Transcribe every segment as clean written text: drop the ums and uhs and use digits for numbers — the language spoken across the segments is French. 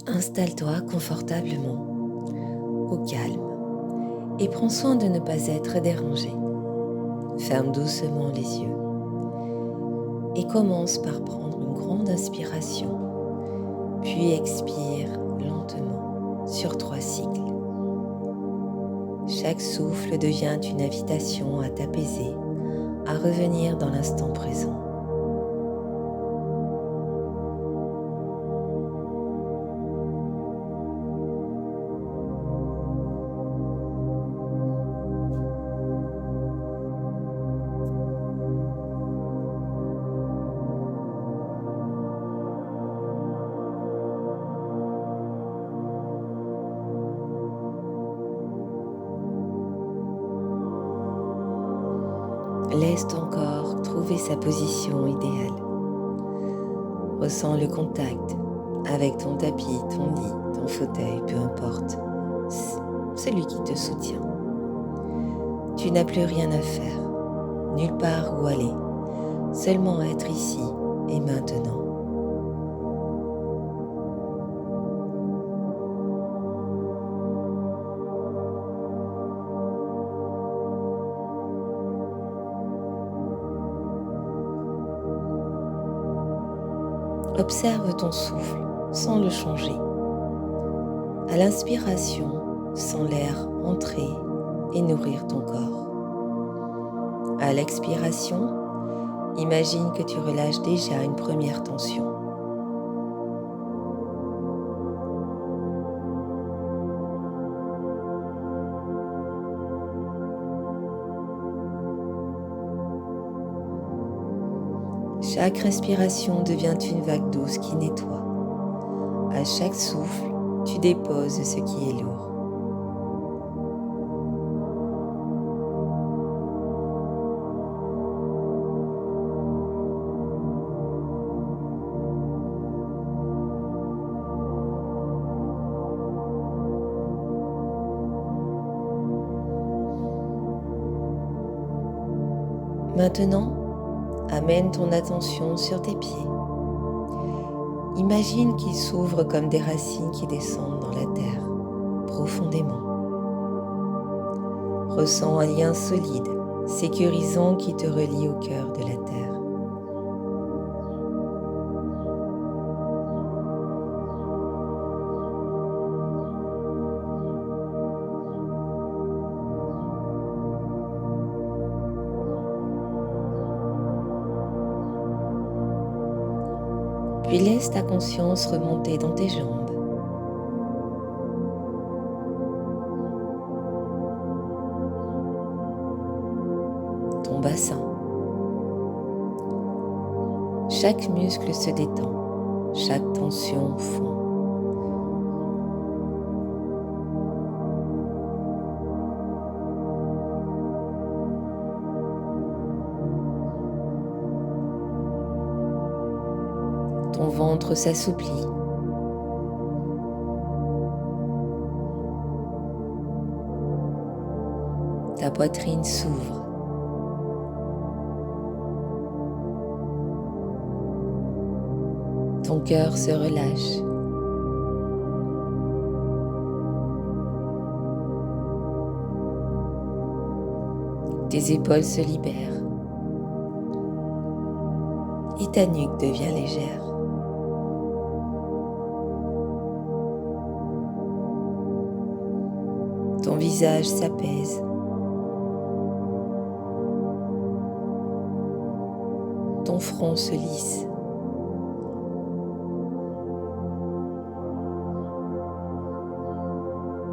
Installe-toi confortablement, au calme, et prends soin de ne pas être dérangé. Ferme doucement les yeux et commence par prendre une grande inspiration, puis expire lentement sur 3 cycles. Chaque souffle devient une invitation à t'apaiser, à revenir dans l'instant présent. Laisse ton corps trouver sa position idéale. Ressens le contact avec ton tapis, ton lit, ton fauteuil, peu importe, celui qui te soutient. Tu n'as plus rien à faire, nulle part où aller, seulement être ici et maintenant. Observe ton souffle sans le changer. À l'inspiration, sens l'air entrer et nourrir ton corps. À l'expiration, imagine que tu relâches déjà une première tension. Chaque respiration devient une vague douce qui nettoie. À chaque souffle, tu déposes ce qui est lourd. Maintenant, amène ton attention sur tes pieds. Imagine qu'ils s'ouvrent comme des racines qui descendent dans la terre, profondément. Ressens un lien solide, sécurisant qui te relie au cœur de la terre. Puis laisse ta conscience remonter dans tes jambes. Ton bassin. Chaque muscle se détend, chaque tension fond. Ton ventre s'assouplit. Ta poitrine s'ouvre. Ton cœur se relâche. Tes épaules se libèrent. Et ta nuque devient légère. Ton visage s'apaise. Ton front se lisse.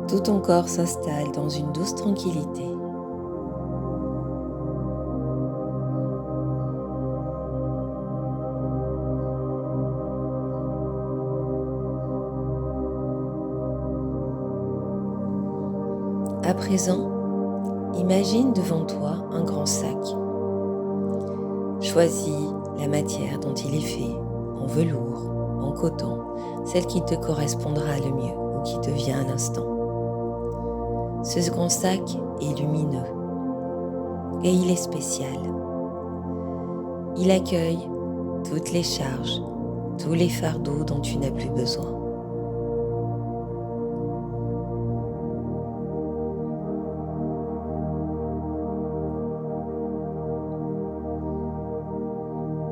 Tout ton corps s'installe dans une douce tranquillité. À présent, imagine devant toi un grand sac. Choisis la matière dont il est fait, en velours, en coton, celle qui te correspondra le mieux ou qui te vient à l'instant. Ce grand sac est lumineux et il est spécial. Il accueille toutes les charges, tous les fardeaux dont tu n'as plus besoin.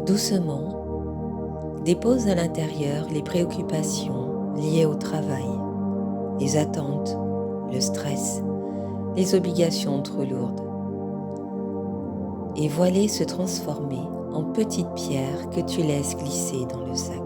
Doucement, dépose à l'intérieur les préoccupations liées au travail, les attentes, le stress, les obligations trop lourdes. Et vois-les se transformer en petites pierres que tu laisses glisser dans le sac.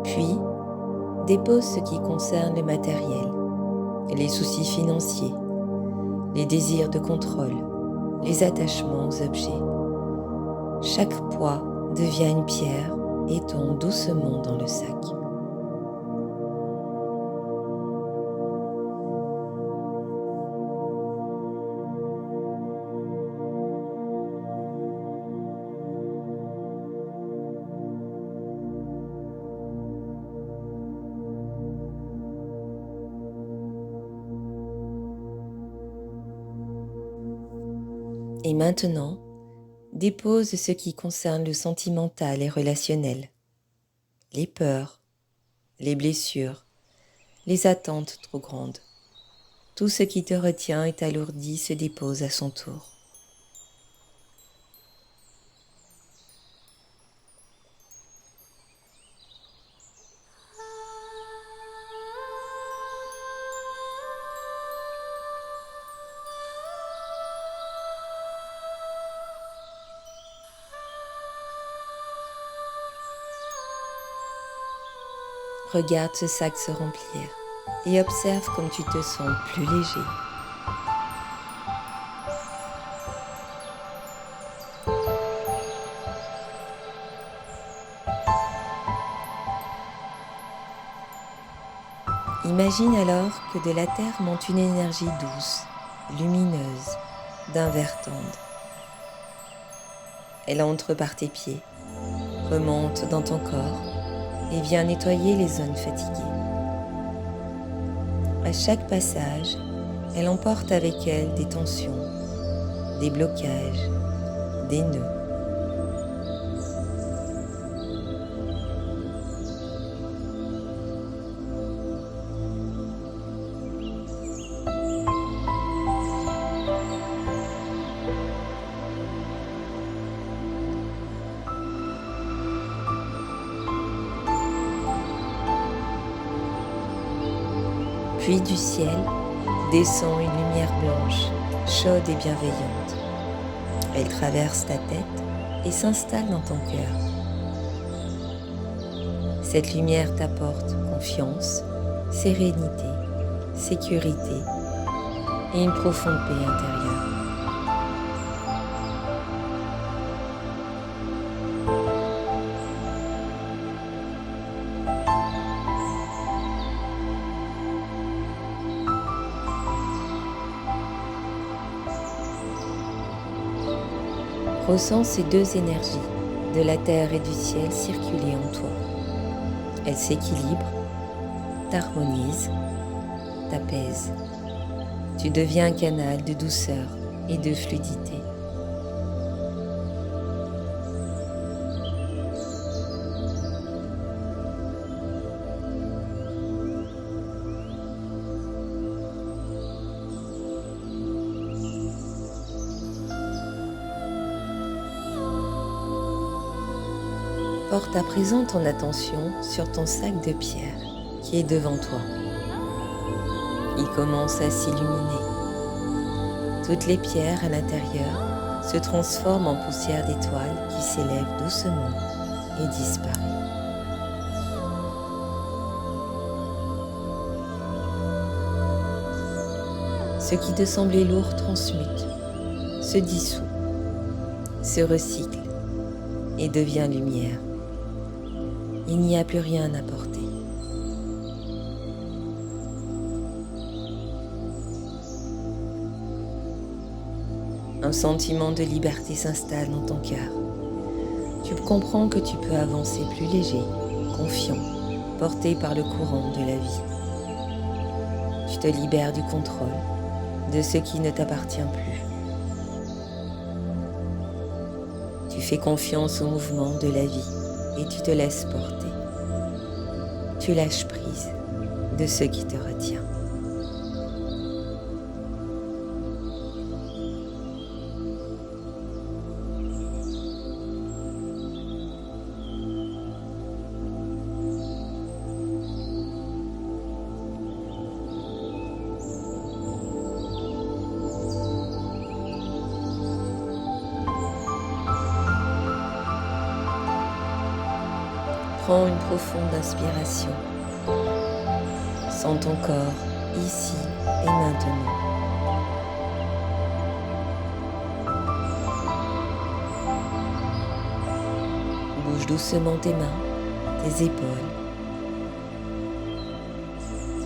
Puis, dépose ce qui concerne le matériel, les soucis financiers, les désirs de contrôle, les attachements aux objets. Chaque poids devient une pierre et tombe doucement dans le sac. Et maintenant, dépose ce qui concerne le sentimental et relationnel, les peurs, les blessures, les attentes trop grandes. Tout ce qui te retient et t'alourdit se dépose à son tour. Regarde ce sac se remplir et observe comme tu te sens plus léger. Imagine alors que de la terre monte une énergie douce, lumineuse, d'un vert tendre. Elle entre par tes pieds, remonte dans ton corps et vient nettoyer les zones fatiguées. À chaque passage, elle emporte avec elle des tensions, des blocages, des nœuds. Puis du ciel descend une lumière blanche, chaude et bienveillante. Elle traverse ta tête et s'installe dans ton cœur. Cette lumière t'apporte confiance, sérénité, sécurité et une profonde paix intérieure. Ressens ces deux énergies, de la terre et du ciel, circuler en toi. Elles s'équilibrent, t'harmonisent, t'apaisent. Tu deviens un canal de douceur et de fluidité. Porte à présent ton attention sur ton sac de pierres qui est devant toi. Il commence à s'illuminer. Toutes les pierres à l'intérieur se transforment en poussière d'étoiles qui s'élèvent doucement et disparaît. Ce qui te semblait lourd transmute, se dissout, se recycle et devient lumière. Il n'y a plus rien à porter. Un sentiment de liberté s'installe dans ton cœur. Tu comprends que tu peux avancer plus léger, confiant, porté par le courant de la vie. tu te libères du contrôle de ce qui ne t'appartient plus. Tu fais confiance au mouvement de la vie et tu te laisses porter. Tu lâches prise de ce qui te retient. Prends une profonde inspiration. Sens ton corps ici et maintenant. Bouge doucement tes mains, tes épaules.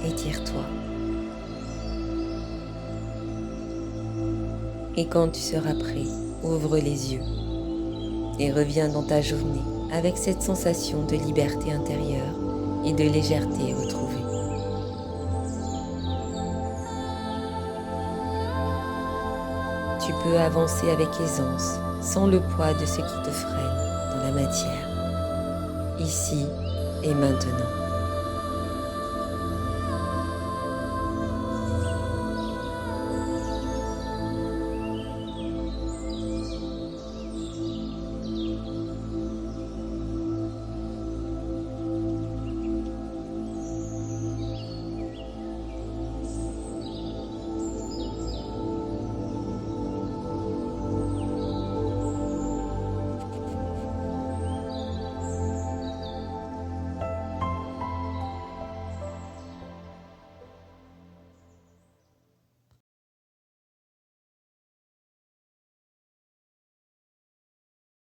Étire-toi. Et quand tu seras prêt, ouvre les yeux et reviens dans ta journée avec cette sensation de liberté intérieure et de légèreté retrouvée. Tu peux avancer avec aisance, sans le poids de ce qui te freine dans la matière, ici et maintenant.